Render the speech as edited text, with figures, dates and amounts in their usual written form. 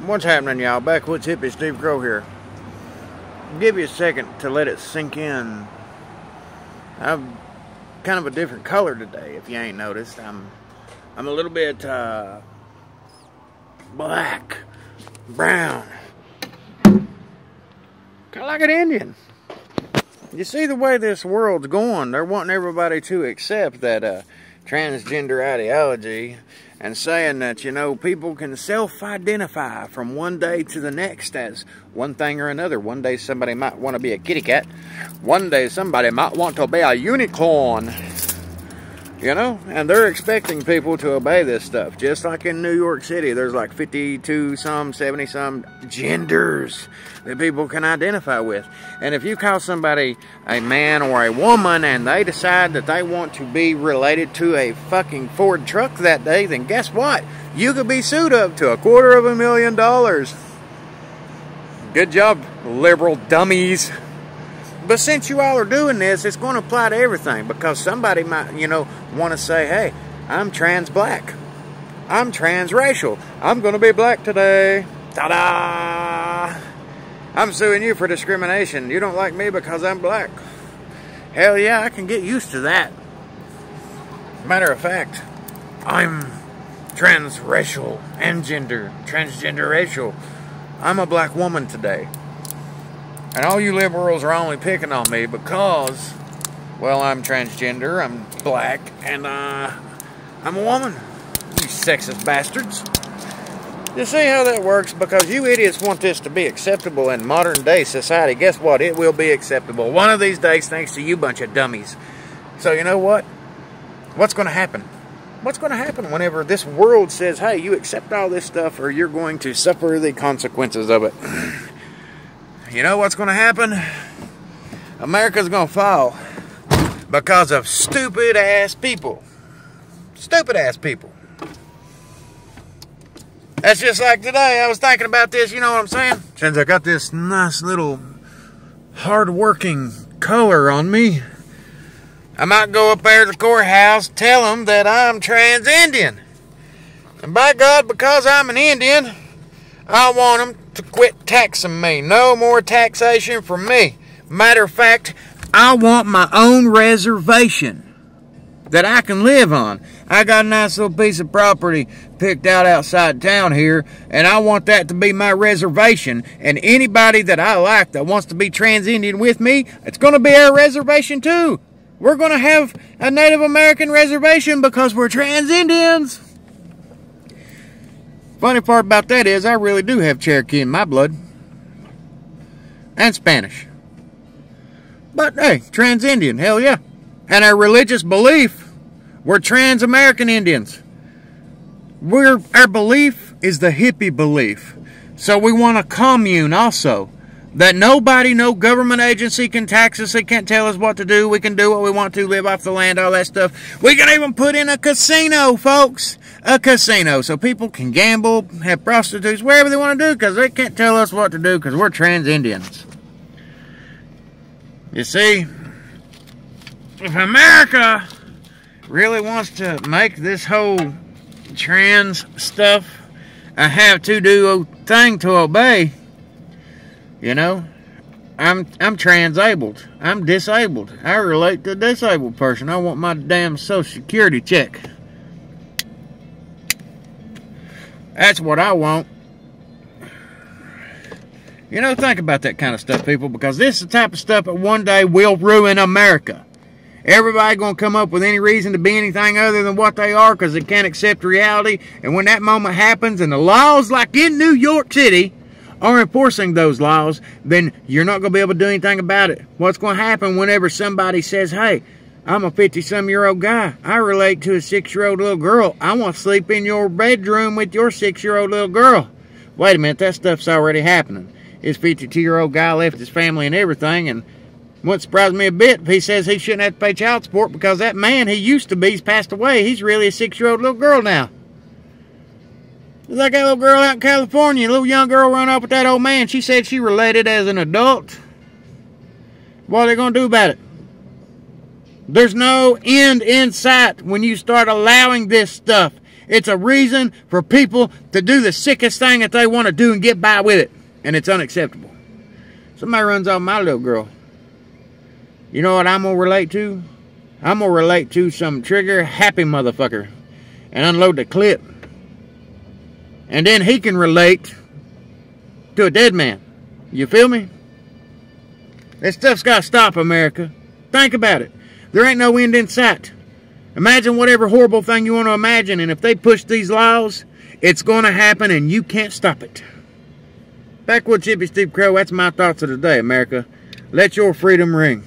What's happening, y'all? Backwoods Hippie Steve Crow here. Give you a second to let it sink in. I'm kind of a different color today, if you ain't noticed. I'm a little bit black, brown, kind of like an Indian. You see the way this world's going. They're wanting everybody to accept that transgender ideology and saying that, you know, people can self-identify from one day to the next as one thing or another. One day somebody might want to be a kitty cat. One day somebody might want to be a unicorn. You know, and they're expecting people to obey this stuff. Just like in New York City, there's like 52-some, 70-some genders that people can identify with. And if you call somebody a man or a woman and they decide that they want to be related to a fucking Ford truck that day, then guess what? You could be sued up to $250,000. Good job, liberal dummies. But since you all are doing this, it's going to apply to everything, because somebody might, you know, want to say, hey, I'm trans black. I'm transracial. I'm going to be black today. Ta-da! I'm suing you for discrimination. You don't like me because I'm black. Hell yeah, I can get used to that. Matter of fact, I'm transracial and transgender racial. I'm a black woman today. And all you liberals are only picking on me because, well, I'm transgender, I'm black, and I'm a woman. You sexist bastards. You see how that works? Because you idiots want this to be acceptable in modern day society. Guess what? It will be acceptable one of these days, thanks to you bunch of dummies. So you know what? What's going to happen? What's going to happen whenever this world says, hey, you accept all this stuff or you're going to suffer the consequences of it? You know what's going to happen? America's going to fall because of stupid-ass people. Stupid-ass people. That's just like today. I was thinking about this, you know what I'm saying? Since I got this nice little hard-working color on me, I might go up there to the courthouse, tell them that I'm trans-Indian. And by God, because I'm an Indian, I want them to quit taxing me. No more taxation for me. Matter of fact, I want my own reservation that I can live on. I got a nice little piece of property picked out outside town here, and I want that to be my reservation. And anybody that I like that wants to be trans-Indian with me, it's going to be our reservation too. We're going to have a Native American reservation because we're trans-Indians. Funny part about that is I really do have Cherokee in my blood. And Spanish. But hey, trans-Indian, hell yeah. And our religious belief, we're trans-American Indians. Our belief is the hippie belief. So we want a commune also. That nobody, no government agency can tax us. They can't tell us what to do. We can do what we want to, live off the land, all that stuff. We can even put in a casino, folks. A casino. So people can gamble, have prostitutes, wherever they want to do, because they can't tell us what to do because we're trans-Indians. You see, if America really wants to make this whole trans stuff a have-to-do thing to obey, you know, I'm transabled. I'm disabled. I relate to a disabled person. I want my damn Social Security check. That's what I want. You know, think about that kind of stuff, people, because this is the type of stuff that one day will ruin America. Everybody going to come up with any reason to be anything other than what they are because they can't accept reality. And when that moment happens and the laws, like in New York City, are enforcing those laws, then you're not going to be able to do anything about it. What's going to happen whenever somebody says, hey, I'm a 50-some-year-old guy. I relate to a 6-year-old little girl. I want to sleep in your bedroom with your 6-year-old little girl. Wait a minute, that stuff's already happening. This 52-year-old guy left his family and everything, and wouldn't surprise me a bit if he says he shouldn't have to pay child support because that man he used to be has passed away. He's really a 6-year-old little girl now. Like that little girl out in California, a little young girl run up with that old man. She said she related as an adult. What are they going to do about it? There's no end in sight when you start allowing this stuff. It's a reason for people to do the sickest thing that they want to do and get by with it. And it's unacceptable. Somebody runs off my little girl. You know what I'm going to relate to? I'm going to relate to some trigger happy motherfucker and unload the clip. And then he can relate to a dead man. You feel me? That stuff's got to stop, America. Think about it. There ain't no end in sight. Imagine whatever horrible thing you want to imagine, and if they push these laws, it's going to happen and you can't stop it. Backwoods Hippie Steve Crow, that's my thoughts of the day, America. Let your freedom ring.